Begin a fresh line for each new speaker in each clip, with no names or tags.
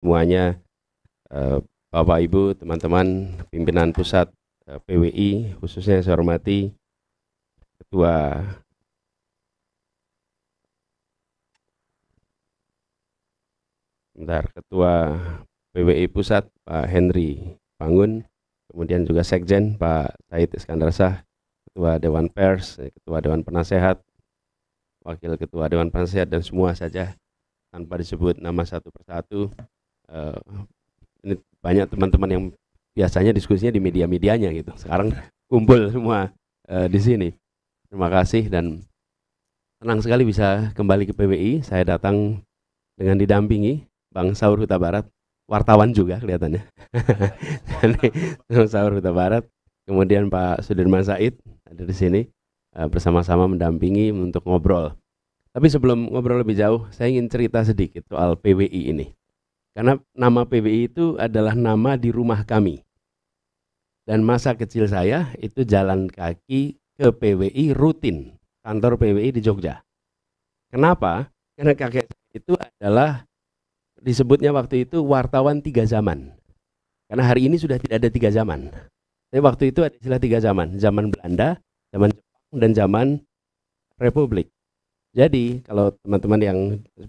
semuanya, Bapak Ibu, teman-teman pimpinan pusat PWI, khususnya yang saya hormati Ketua PWI Pusat Pak Henry Bangun, kemudian juga Sekjen Pak Said Iskandar Shah, Ketua Dewan Pers, Ketua Dewan Penasehat, Wakil Ketua Dewan Penasehat, dan semua saja tanpa disebut nama satu persatu. Ini banyak teman-teman yang biasanya diskusinya di media-medianya gitu, sekarang kumpul semua di sini. Terima kasih dan senang sekali bisa kembali ke PWI. Saya datang dengan didampingi Bang Saur Huta Barat, wartawan juga kelihatannya. Bang Saur Huta Barat, kemudian Pak Sudirman Said ada di sini bersama-sama mendampingi untuk ngobrol. Tapi sebelum ngobrol lebih jauh, saya ingin cerita sedikit soal PWI ini. Karena nama PWI itu adalah nama di rumah kami. Dan masa kecil saya itu jalan kaki ke PWI rutin, kantor PWI di Jogja. Kenapa? Karena kakek itu adalah disebutnya waktu itu wartawan 3 zaman. Karena hari ini sudah tidak ada 3 zaman. Tapi waktu itu ada istilah 3 zaman. Zaman Belanda, zaman Jepang, dan zaman Republik. Jadi kalau teman-teman yang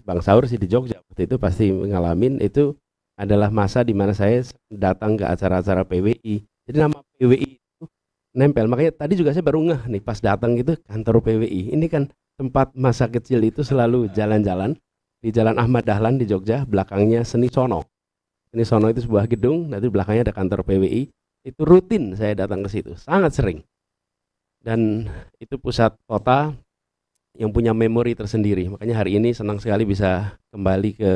Bang Saur sih di Jogja waktu itu pasti ngalamin, itu adalah masa di mana saya datang ke acara-acara PWI. Jadi nama PWI itu nempel. Makanya tadi juga saya baru ngeh nih pas datang gitu kantor PWI. Ini kan tempat masa kecil itu selalu jalan-jalan di Jalan Ahmad Dahlan di Jogja, belakangnya Seni Sono. Seni Sono itu sebuah gedung, nanti belakangnya ada kantor PWI. Itu rutin saya datang ke situ, sangat sering. Dan itu pusat kota yang punya memori tersendiri. Makanya hari ini senang sekali bisa kembali ke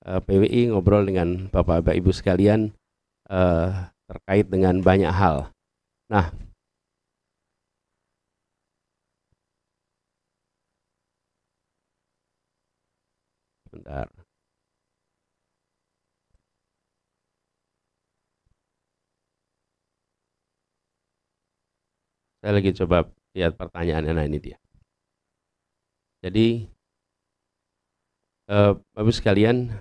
PWI, ngobrol dengan Bapak Ibu sekalian terkait dengan banyak hal. Nah, bentar. Saya lagi coba lihat pertanyaannya. Nah, ini dia. Jadi, Bapak Ibu sekalian,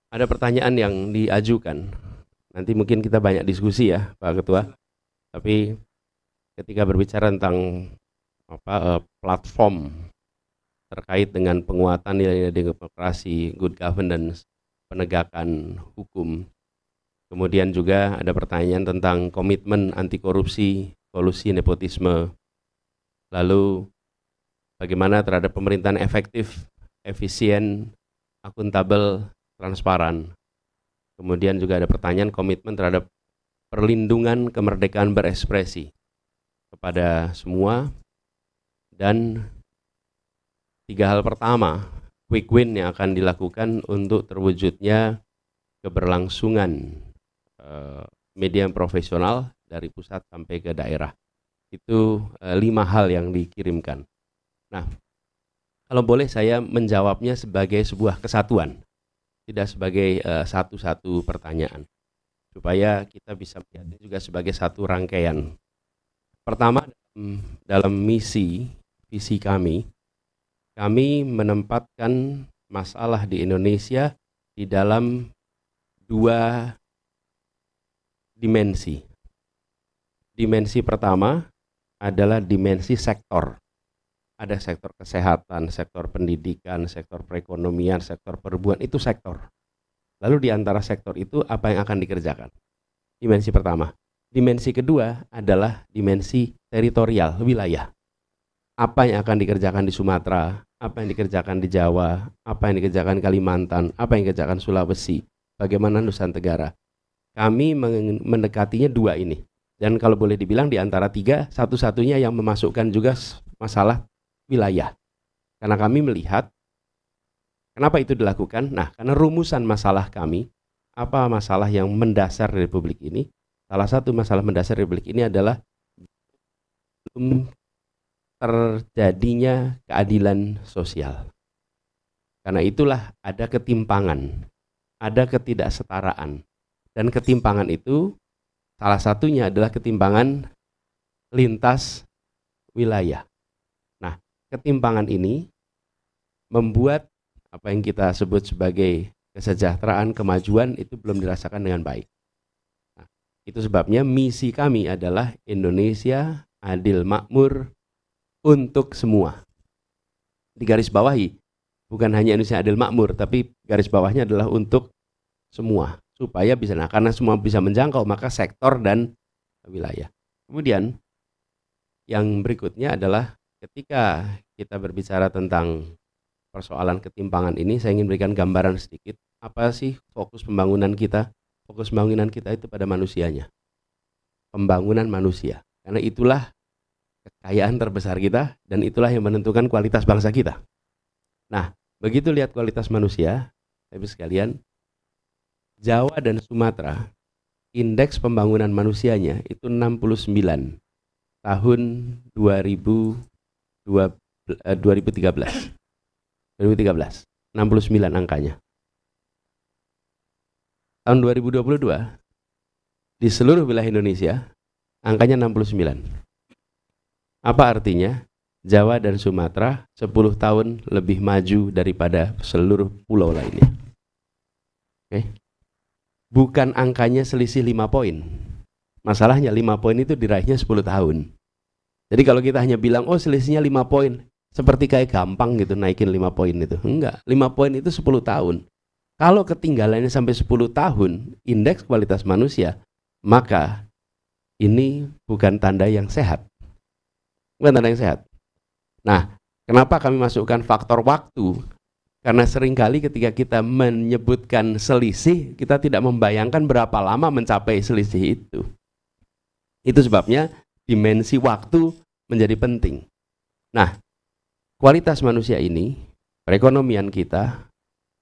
ada pertanyaan yang diajukan. Nanti mungkin kita banyak diskusi ya, Pak Ketua. Tapi ketika berbicara tentang platform terkait dengan penguatan nilai-nilai demokrasi, good governance, penegakan hukum. Kemudian juga ada pertanyaan tentang komitmen anti korupsi, kolusi, nepotisme. Lalu bagaimana terhadap pemerintahan efektif, efisien, akuntabel, transparan. Kemudian juga ada pertanyaan komitmen terhadap perlindungan kemerdekaan berekspresi kepada semua. Dan 3 hal pertama, quick win yang akan dilakukan untuk terwujudnya keberlangsungan media yang profesional dari pusat sampai ke daerah. Itu 5 hal yang dikirimkan. Nah, kalau boleh saya menjawabnya sebagai sebuah kesatuan, tidak sebagai satu-satu pertanyaan, supaya kita bisa melihatnya juga sebagai satu rangkaian. Pertama, dalam visi kami menempatkan masalah di Indonesia di dalam 2 dimensi. Dimensi pertama adalah dimensi sektor. Ada sektor kesehatan, sektor pendidikan, sektor perekonomian, sektor perhubungan, itu sektor. Lalu di antara sektor itu apa yang akan dikerjakan? Dimensi pertama. Dimensi kedua adalah dimensi teritorial, wilayah. Apa yang akan dikerjakan di Sumatera, apa yang dikerjakan di Jawa, apa yang dikerjakan Kalimantan, apa yang dikerjakan Sulawesi, bagaimana Nusantara Tenggara. Kami mendekatinya 2 ini. Dan kalau boleh dibilang di antara 3, satu-satunya yang memasukkan juga masalah wilayah. Karena kami melihat, kenapa itu dilakukan? Nah, karena rumusan masalah kami, apa masalah yang mendasar Republik ini? Salah satu masalah mendasar Republik ini adalah belum terjadinya keadilan sosial. Karena itulah ada ketimpangan, ada ketidaksetaraan. Dan ketimpangan itu salah satunya adalah ketimpangan lintas wilayah. Nah, ketimpangan ini membuat apa yang kita sebut sebagai kesejahteraan, kemajuan itu belum dirasakan dengan baik. Nah, itu sebabnya misi kami adalah Indonesia adil makmur untuk semua. Digaris bawahi, bukan hanya Indonesia adil makmur, tapi garis bawahnya adalah untuk semua, supaya bisa, nah karena semua bisa menjangkau, maka sektor dan wilayah. Kemudian yang berikutnya adalah ketika kita berbicara tentang persoalan ketimpangan ini, saya ingin berikan gambaran sedikit. Apa sih fokus pembangunan kita? Fokus pembangunan kita itu pada manusianya. Pembangunan manusia. Karena itulah kekayaan terbesar kita dan itulah yang menentukan kualitas bangsa kita. Nah, begitu lihat kualitas manusia, Bapak sekalian, Jawa dan Sumatera, indeks pembangunan manusianya itu 69 tahun 2013. 69 angkanya. Tahun 2022 di seluruh wilayah Indonesia angkanya 69. Apa artinya? Jawa dan Sumatera 10 tahun lebih maju daripada seluruh pulau lainnya. Oke. Bukan angkanya selisih 5 poin. Masalahnya 5 poin itu diraihnya 10 tahun. Jadi kalau kita hanya bilang, oh selisihnya 5 poin, seperti kayak gampang gitu naikin 5 poin itu. Enggak, 5 poin itu 10 tahun. Kalau ketinggalannya sampai 10 tahun, indeks kualitas manusia, maka ini bukan tanda yang sehat. Bukan tanda yang sehat. Nah, kenapa kami masukkan faktor waktu? Karena seringkali ketika kita menyebutkan selisih, kita tidak membayangkan berapa lama mencapai selisih itu. Itu sebabnya dimensi waktu menjadi penting. Nah, kualitas manusia ini, perekonomian kita,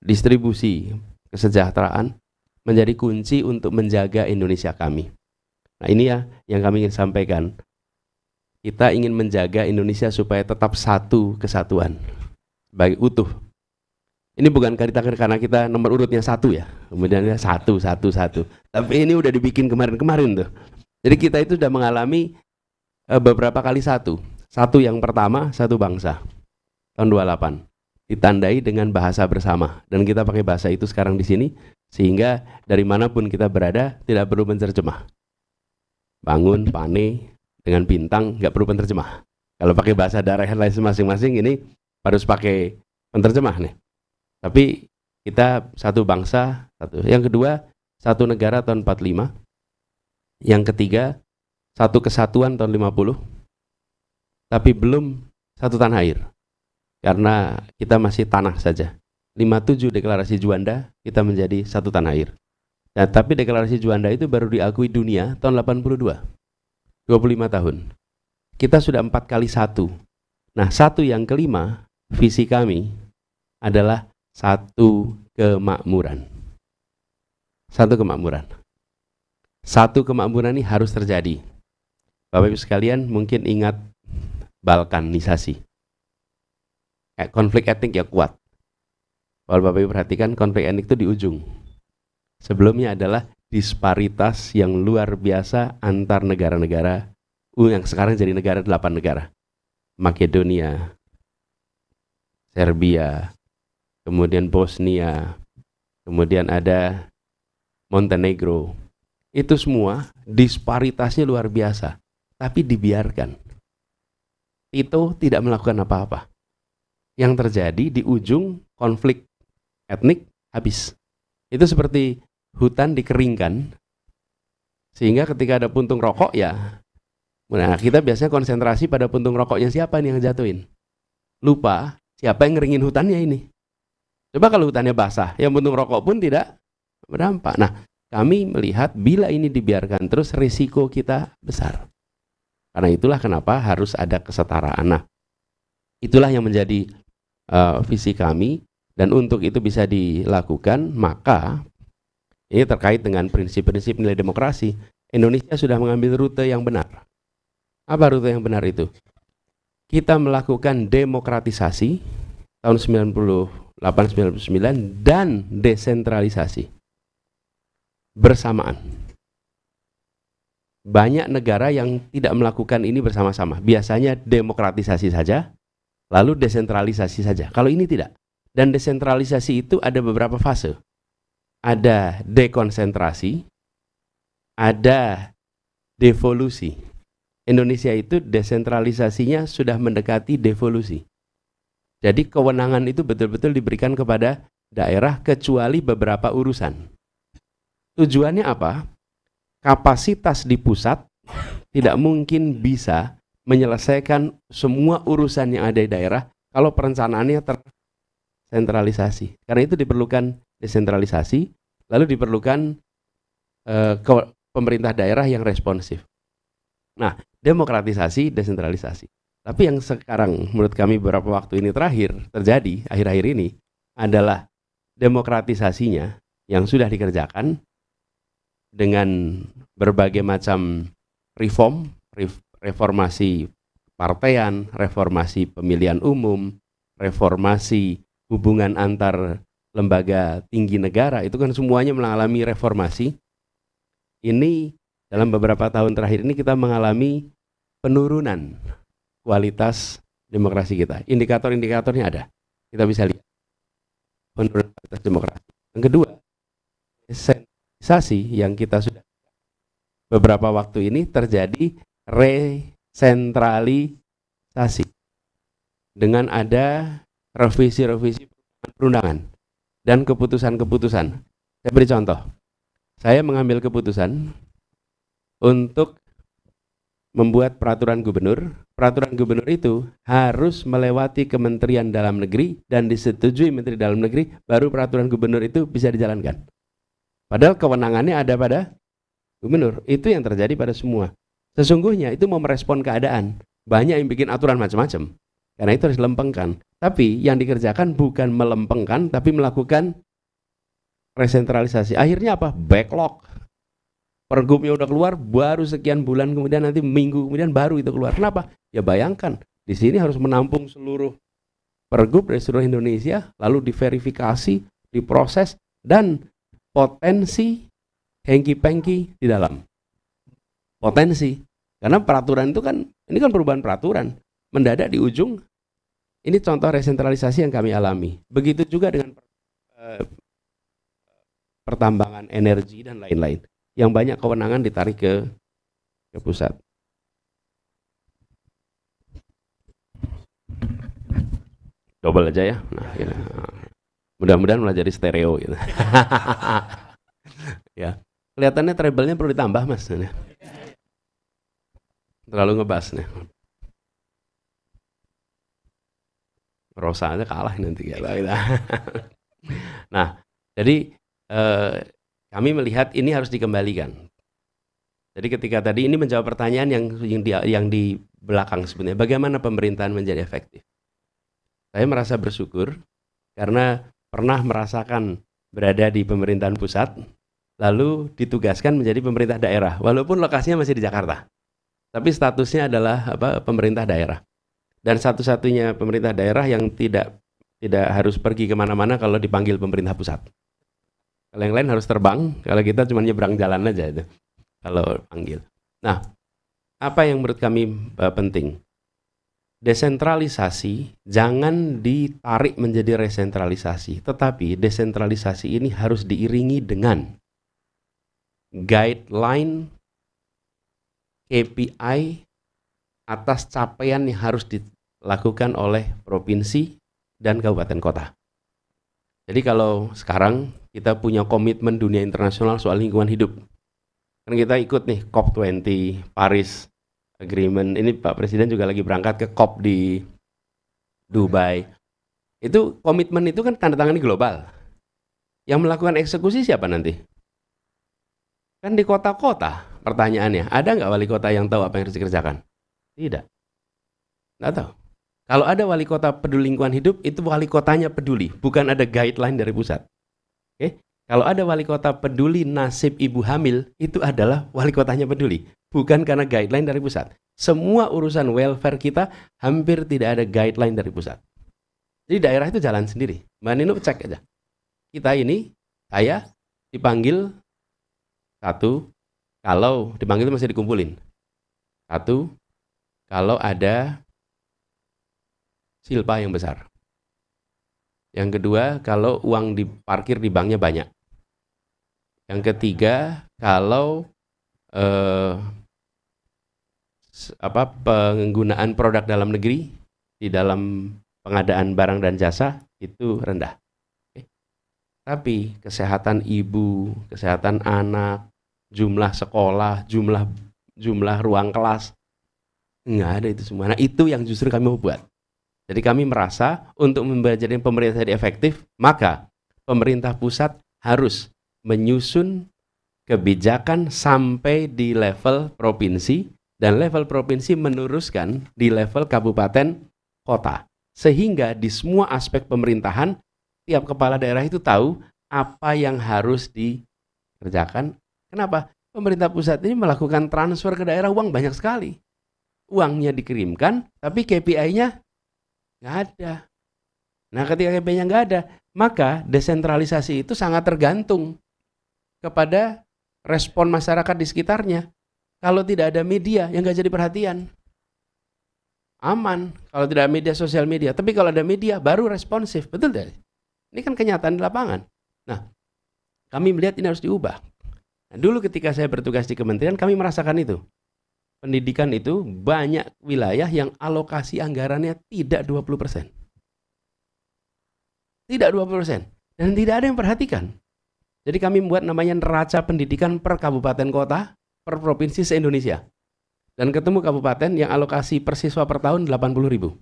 distribusi kesejahteraan menjadi kunci untuk menjaga Indonesia kami. Nah, ini ya yang kami ingin sampaikan. Kita ingin menjaga Indonesia supaya tetap satu kesatuan, baik utuh. Ini bukan karena kita nomor urutnya 1 ya, kemudian 1. Tapi ini udah dibikin kemarin-kemarin tuh. Jadi kita itu sudah mengalami beberapa kali 1. 1 yang pertama, 1 bangsa. Tahun 28 ditandai dengan bahasa bersama, dan kita pakai bahasa itu sekarang di sini sehingga dari manapun kita berada tidak perlu penterjemah. Bangun, pane dengan bintang nggak perlu penterjemah. Kalau pakai bahasa daerah lain masing-masing ini harus pakai penterjemah nih. Tapi kita 1 bangsa, 1. Yang kedua, 1 negara tahun 45. Yang ketiga, 1 kesatuan tahun 50. Tapi belum 1 tanah air. Karena kita masih tanah saja. 57 deklarasi Juanda, kita menjadi 1 tanah air. Nah, tapi deklarasi Juanda itu baru diakui dunia tahun 82. 25 tahun. Kita sudah 4 kali 1. Nah, 1 yang kelima, visi kami adalah 1 kemakmuran. 1 kemakmuran. 1 kemakmuran ini harus terjadi. Bapak Ibu sekalian mungkin ingat balkanisasi. Konflik etnik ya kuat. Kalau Bapak Ibu perhatikan, konflik etnik itu di ujung. Sebelumnya adalah disparitas yang luar biasa antar negara-negara, yang sekarang jadi negara 8 negara. Makedonia, Serbia, kemudian Bosnia, kemudian ada Montenegro. Itu semua disparitasnya luar biasa, tapi dibiarkan. Tito tidak melakukan apa-apa. Yang terjadi di ujung konflik etnik habis. Itu seperti hutan dikeringkan, sehingga ketika ada puntung rokok ya, nah kita biasanya konsentrasi pada puntung rokoknya siapa nih yang jatuhin. Lupa siapa yang ngeringin hutannya ini. Coba kalau hutannya basah, yang puntung rokok pun tidak berdampak. Nah, kami melihat bila ini dibiarkan terus risiko kita besar. Karena itulah kenapa harus ada kesetaraan. Nah, itulah yang menjadi visi kami, dan untuk itu bisa dilakukan, maka ini terkait dengan prinsip-prinsip nilai demokrasi. Indonesia sudah mengambil rute yang benar. Apa rute yang benar itu? Kita melakukan demokratisasi tahun 98-99 dan desentralisasi bersamaan. Banyak negara yang tidak melakukan ini bersama-sama. Biasanya demokratisasi saja, lalu desentralisasi saja. Kalau ini tidak. Dan desentralisasi itu ada beberapa fase. Ada dekonsentrasi, ada devolusi. Indonesia itu desentralisasinya sudah mendekati devolusi. Jadi kewenangan itu betul-betul diberikan kepada daerah kecuali beberapa urusan. Tujuannya apa? Kapasitas di pusat tidak mungkin bisa menyelesaikan semua urusan yang ada di daerah kalau perencanaannya tersentralisasi. Karena itu diperlukan desentralisasi, lalu diperlukan pemerintah daerah yang responsif. Nah, demokratisasi, desentralisasi. Tapi yang sekarang menurut kami beberapa waktu ini terakhir terjadi, akhir-akhir ini, adalah demokratisasinya yang sudah dikerjakan dengan berbagai macam reformasi partaian, reformasi pemilihan umum, reformasi hubungan antar lembaga tinggi negara, itu kan semuanya mengalami reformasi. Ini dalam beberapa tahun terakhir ini kita mengalami penurunan kualitas demokrasi kita. Indikator-indikatornya ada. Kita bisa lihat penurunan kualitas demokrasi. Yang kedua, desentralisasi yang kita sudah beberapa waktu ini terjadi resentralisasi dengan ada revisi-revisi perundangan dan keputusan-keputusan. Saya beri contoh. Saya mengambil keputusan untuk membuat peraturan gubernur. Peraturan gubernur itu harus melewati Kementerian Dalam Negeri dan disetujui Menteri Dalam Negeri, baru peraturan gubernur itu bisa dijalankan. Padahal kewenangannya ada pada gubernur. Itu yang terjadi pada semua. Sesungguhnya itu mau merespon keadaan. Banyak yang bikin aturan macam-macam. Karena itu harus dilempengkan. Tapi yang dikerjakan bukan melempengkan, tapi melakukan resentralisasi. Akhirnya apa? Backlog. Pergubnya udah keluar, baru sekian bulan kemudian, nanti minggu kemudian baru itu keluar. Kenapa? Ya bayangkan, di sini harus menampung seluruh pergub dari seluruh Indonesia, lalu diverifikasi, diproses, dan potensi hengki-pengki di dalam. Potensi. Karena peraturan itu kan, ini kan perubahan peraturan. Mendadak di ujung, ini contoh resentralisasi yang kami alami. Begitu juga dengan pertambangan energi dan lain-lain. Yang banyak kewenangan ditarik ke pusat. Double aja ya. Nah, gitu. Mudah-mudahan malah jadi stereo gitu. Ya. Kelihatannya treble-nya perlu ditambah, Mas. Terlalu ngebas nih. Rosa aja kalah nanti ya. Nah, jadi kami melihat ini harus dikembalikan. Jadi ketika tadi ini menjawab pertanyaan yang di belakang sebenarnya, bagaimana pemerintahan menjadi efektif? Saya merasa bersyukur karena pernah merasakan berada di pemerintahan pusat, lalu ditugaskan menjadi pemerintah daerah, walaupun lokasinya masih di Jakarta. Tapi statusnya adalah pemerintah daerah. Dan satu-satunya pemerintah daerah yang tidak harus pergi kemana-mana kalau dipanggil pemerintah pusat. Kalau yang lain harus terbang, kalau kita cuma nyebrang jalan aja itu kalau panggil. Nah, apa yang menurut kami penting? Desentralisasi jangan ditarik menjadi resentralisasi, tetapi desentralisasi ini harus diiringi dengan guideline KPI atas capaian yang harus dilakukan oleh provinsi dan kabupaten kota. Jadi kalau sekarang kita punya komitmen dunia internasional soal lingkungan hidup, kan kita ikut nih COP20, Paris Agreement, ini Pak Presiden juga lagi berangkat ke COP di Dubai. Itu komitmen itu kan tanda tangan global. Yang melakukan eksekusi siapa nanti? Kan di kota-kota. Pertanyaannya, ada nggak wali kota yang tahu apa yang harus dikerjakan? Tidak. Nggak tahu. Kalau ada wali kota peduli lingkungan hidup, itu wali kotanya peduli, bukan ada guideline dari pusat. Oke? Kalau ada wali kota peduli nasib ibu hamil, itu adalah wali kotanya peduli, bukan karena guideline dari pusat. Semua urusan welfare kita hampir tidak ada guideline dari pusat. Jadi daerah itu jalan sendiri. Mbak Nino cek aja. Kita ini, saya dipanggil satu, kalau dipanggil itu masih dikumpulin. Satu, kalau ada silpa yang besar. Yang kedua, kalau uang diparkir di banknya banyak. Yang ketiga, kalau penggunaan produk dalam negeri di dalam pengadaan barang dan jasa itu rendah. Tapi kesehatan ibu, kesehatan anak, jumlah sekolah, jumlah ruang kelas, nggak ada itu semua. Nah itu yang justru kami mau buat. Jadi kami merasa untuk menjadikan pemerintah jadi efektif, maka pemerintah pusat harus menyusun kebijakan sampai di level provinsi, dan level provinsi meneruskan di level kabupaten kota. Sehingga di semua aspek pemerintahan, tiap kepala daerah itu tahu apa yang harus dikerjakan. Kenapa? Pemerintah pusat ini melakukan transfer ke daerah uang banyak sekali. Uangnya dikirimkan, tapi KPI-nya nggak ada. Nah ketika KPI-nya nggak ada, maka desentralisasi itu sangat tergantung kepada respon masyarakat di sekitarnya. Kalau tidak ada media, yang nggak jadi perhatian. Aman kalau tidak ada media, sosial media. Tapi kalau ada media, baru responsif. Betul tidak? Ini kan kenyataan di lapangan. Nah, kami melihat ini harus diubah. Nah, dulu ketika saya bertugas di kementerian, kami merasakan itu. Pendidikan itu banyak wilayah yang alokasi anggarannya tidak 20%. Tidak 20%. Dan tidak ada yang perhatikan. Jadi kami membuat namanya neraca pendidikan per kabupaten kota, per provinsi se-Indonesia. Dan ketemu kabupaten yang alokasi per siswa per tahun 80.000.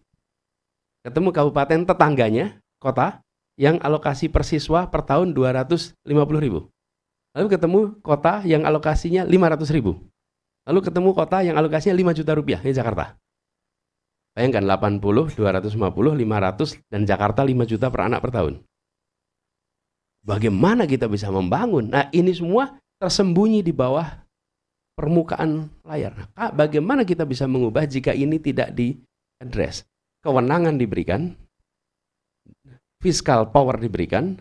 Ketemu kabupaten tetangganya, kota, yang alokasi per siswa per tahun 250.000. Lalu ketemu kota yang alokasinya 500.000. Lalu ketemu kota yang alokasinya 5 juta rupiah, ini Jakarta. Bayangkan 80, 250, 500, dan Jakarta 5 juta per anak per tahun. Bagaimana kita bisa membangun? Nah ini semua tersembunyi di bawah permukaan layar. Nah, bagaimana kita bisa mengubah jika ini tidak di-address? Kewenangan diberikan, fiskal power diberikan,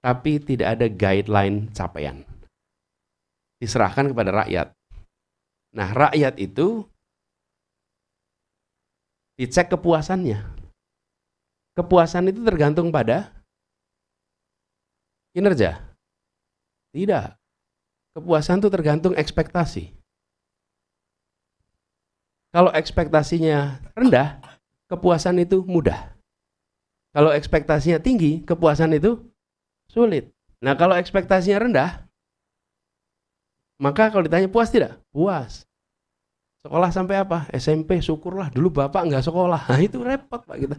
tapi tidak ada guideline capaian. Diserahkan kepada rakyat. Nah, rakyat itu dicek kepuasannya. Kepuasan itu tergantung pada kinerja. Tidak. Kepuasan itu tergantung ekspektasi. Kalau ekspektasinya rendah, kepuasan itu mudah. Kalau ekspektasinya tinggi, kepuasan itu sulit. Nah, kalau ekspektasinya rendah, maka kalau ditanya puas tidak? Puas. Sekolah sampai apa? SMP, syukurlah. Dulu bapak nggak sekolah. Nah, itu repot Pak kita.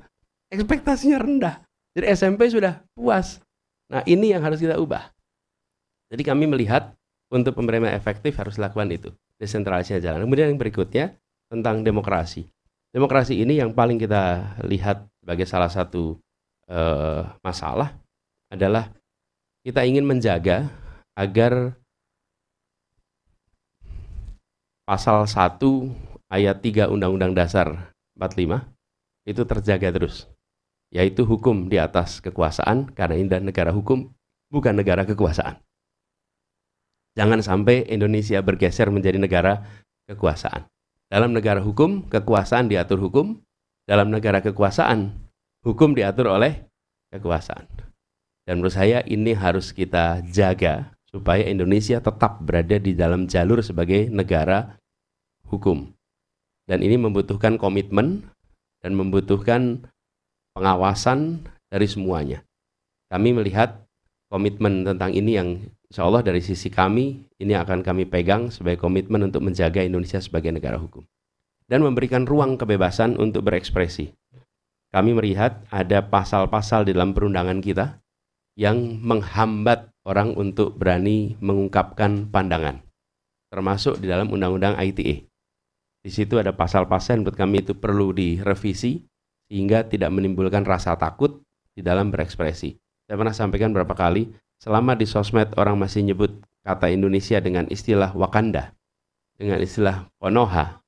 Ekspektasinya rendah. Jadi SMP sudah puas. Nah, ini yang harus kita ubah. Jadi kami melihat untuk pemerintah efektif harus lakukan itu. Desentralisasi jalan. Kemudian yang berikutnya tentang demokrasi. Demokrasi ini yang paling kita lihat sebagai salah satu masalah adalah kita ingin menjaga agar pasal 1 ayat 3 Undang-Undang Dasar 45 itu terjaga terus. Yaitu hukum di atas kekuasaan, karena ini negara hukum, bukan negara kekuasaan. Jangan sampai Indonesia bergeser menjadi negara kekuasaan. Dalam negara hukum, kekuasaan diatur hukum. Dalam negara kekuasaan, hukum diatur oleh kekuasaan. Dan menurut saya ini harus kita jaga supaya Indonesia tetap berada di dalam jalur sebagai negara hukum. Dan ini membutuhkan komitmen dan membutuhkan pengawasan dari semuanya. Kami melihat komitmen tentang ini yang insya Allah dari sisi kami, ini akan kami pegang sebagai komitmen untuk menjaga Indonesia sebagai negara hukum. Dan memberikan ruang kebebasan untuk berekspresi. Kami melihat ada pasal-pasal di dalam perundangan kita yang menghambat orang untuk berani mengungkapkan pandangan. Termasuk di dalam Undang-Undang ITE. Di situ ada pasal-pasal yang menurut kami itu perlu direvisi sehingga tidak menimbulkan rasa takut di dalam berekspresi. Saya pernah sampaikan berapa kali, selama di sosmed orang masih nyebut kata Indonesia dengan istilah Wakanda, dengan istilah Konoha,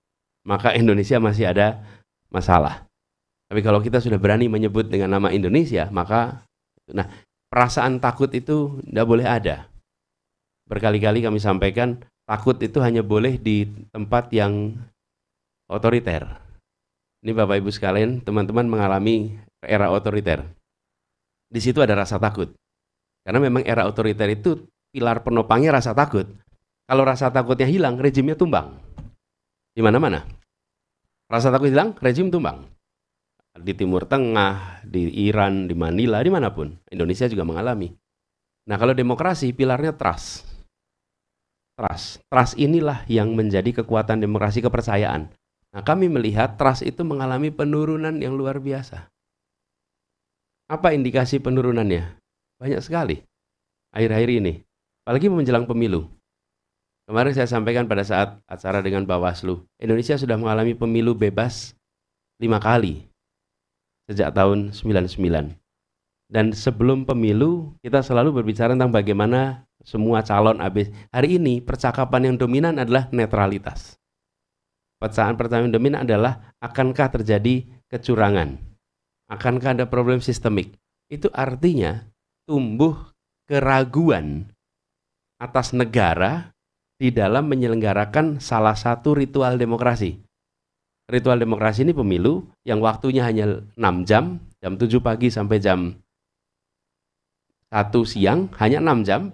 maka Indonesia masih ada masalah. Tapi kalau kita sudah berani menyebut dengan nama Indonesia, maka perasaan takut itu tidak boleh ada. Berkali-kali kami sampaikan, takut itu hanya boleh di tempat yang otoriter. Ini Bapak Ibu sekalian, teman-teman mengalami era otoriter. Di situ ada rasa takut. Karena memang era otoriter itu pilar penopangnya rasa takut. Kalau rasa takutnya hilang, rejimnya tumbang. Di mana-mana. Rasa takut hilang, rejim tumbang. Di Timur Tengah, di Iran, di Manila, dimanapun. Indonesia juga mengalami. Nah, kalau demokrasi, pilarnya trust. Trust inilah yang menjadi kekuatan demokrasi, kepercayaan. Nah, kami melihat trust itu mengalami penurunan yang luar biasa. Apa indikasi penurunannya? Banyak sekali. Akhir-akhir ini. Apalagi menjelang pemilu. Kemarin saya sampaikan pada saat acara dengan Bawaslu, Indonesia sudah mengalami pemilu bebas 5 kali sejak tahun 99. Dan sebelum pemilu, kita selalu berbicara tentang bagaimana semua calon habis. Hari ini percakapan yang dominan adalah netralitas. Pertanyaan yang dominan adalah, akankah terjadi kecurangan? Akankah ada problem sistemik? Itu artinya tumbuh keraguan atas negara di dalam menyelenggarakan salah satu ritual demokrasi. Ritual demokrasi ini pemilu yang waktunya hanya 6 jam, jam 7 pagi sampai jam 1 siang, hanya 6 jam.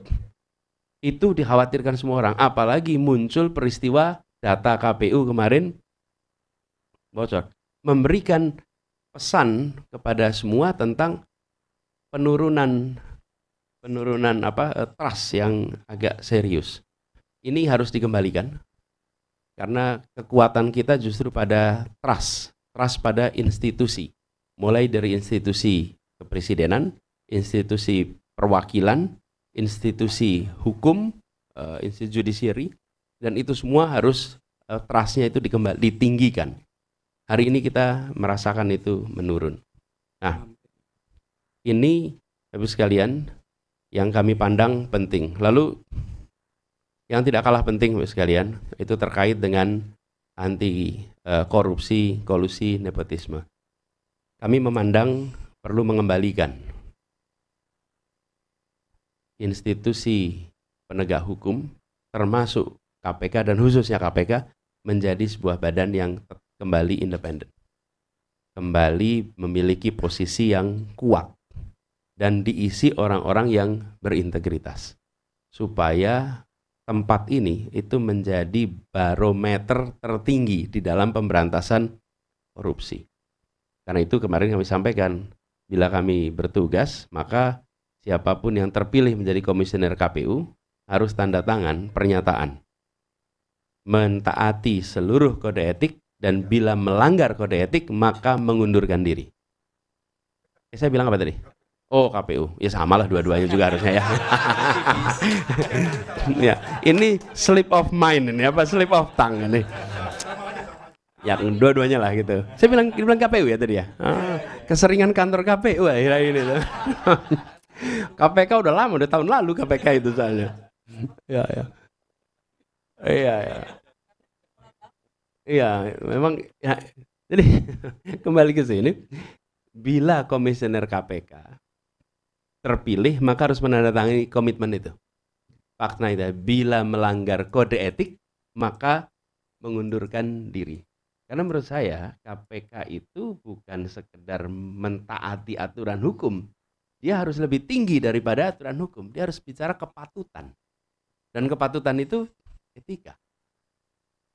Itu dikhawatirkan semua orang. Apalagi muncul peristiwa data KPU kemarin bocor. Memberikan pesan kepada semua tentang penurunan trust yang agak serius. Ini harus dikembalikan, karena kekuatan kita justru pada trust pada institusi, mulai dari institusi kepresidenan, institusi perwakilan, institusi hukum, institusi judisiari, dan itu semua harus trust-nya itu ditinggikan. Hari ini kita merasakan itu menurun. Nah, ini Bapak sekalian yang kami pandang penting. Lalu yang tidak kalah penting Bapak sekalian, itu terkait dengan anti korupsi, kolusi, nepotisme. Kami memandang perlu mengembalikan institusi penegak hukum, termasuk KPK dan khususnya KPK, menjadi sebuah badan yang kembali independen. Kembali memiliki posisi yang kuat dan diisi orang-orang yang berintegritas. Supaya tempat ini itu menjadi barometer tertinggi di dalam pemberantasan korupsi. Karena itu kemarin kami sampaikan, bila kami bertugas, maka siapapun yang terpilih menjadi komisioner KPU harus tanda tangan pernyataan mentaati seluruh kode etik, dan bila melanggar kode etik maka mengundurkan diri. Saya bilang apa tadi? Oh, KPU. Ya samalah dua-duanya juga harusnya ya. Ya, ini slip of mind ini, apa slip of tongue ini. Ya, dua-duanya lah gitu. Saya bilang KPU ya tadi ya. Keseringan kantor KPU akhirnya ini. KPK udah lama, udah tahun lalu KPK itu soalnya. Ya. Iya, memang ya. Jadi kembali ke sini, bila komisioner KPK terpilih maka harus menandatangani komitmen itu. Fakta itu, bila melanggar kode etik maka mengundurkan diri. Karena menurut saya KPK itu bukan sekedar mentaati aturan hukum. Dia harus lebih tinggi daripada aturan hukum. Dia harus bicara kepatutan. Dan kepatutan itu etika.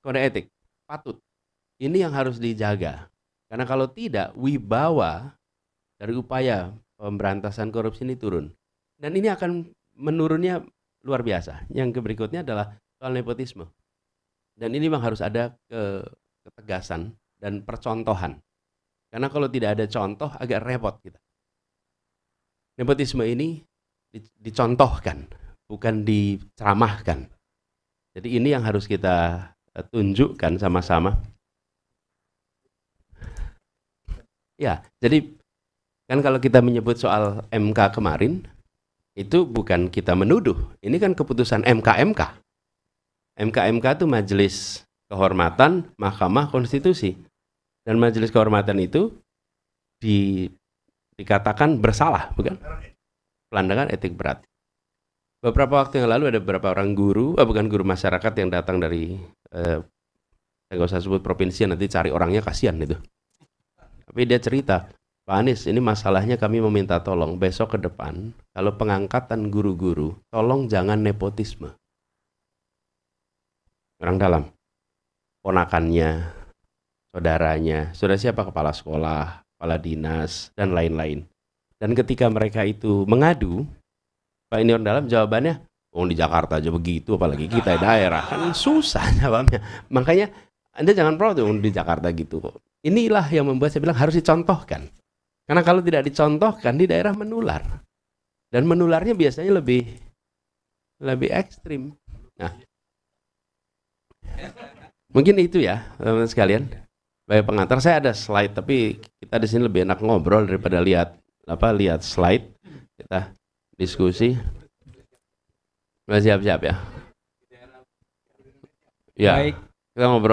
Kode etik, patut. Ini yang harus dijaga. Karena kalau tidak, wibawa dari upaya pemberantasan korupsi ini turun. Dan ini akan menurunnya luar biasa. Yang berikutnya adalah soal nepotisme. Dan ini memang harus ada ketegasan dan percontohan. Karena kalau tidak ada contoh agak repot kita. Nepotisme ini dicontohkan, bukan diceramahkan. Jadi ini yang harus kita tunjukkan sama-sama. Ya, jadi kan kalau kita menyebut soal MK kemarin, itu bukan kita menuduh. Ini kan keputusan MK. MK itu Majelis Kehormatan Mahkamah Konstitusi. Dan Majelis Kehormatan itu dikatakan bersalah, bukan? Pelanggaran etik berat. Beberapa waktu yang lalu ada beberapa orang guru masyarakat yang datang dari saya nggak usah sebut provinsi, nanti cari orangnya kasihan itu. Tapi dia cerita, Pak Anies, ini masalahnya kami meminta tolong besok ke depan, kalau pengangkatan guru-guru, tolong jangan nepotisme. Orang dalam, ponakannya, saudaranya, sudah siapa kepala sekolah, kepala dinas, dan lain-lain. Dan ketika mereka itu mengadu, Pak ini orang dalam jawabannya, oh di Jakarta aja begitu, apalagi kita di daerah. Kan susah jawabnya. Makanya Anda jangan protes di Jakarta gitu kok. Inilah yang membuat saya bilang harus dicontohkan. Karena kalau tidak dicontohkan di daerah menular. Dan menularnya biasanya lebih ekstrim. Nah, mungkin itu ya teman-teman sekalian. Baik pengantar, saya ada slide tapi kita di sini lebih enak ngobrol daripada lihat slide. Kita diskusi. Siap-siap ya. Ya. Baik. Kita ngobrol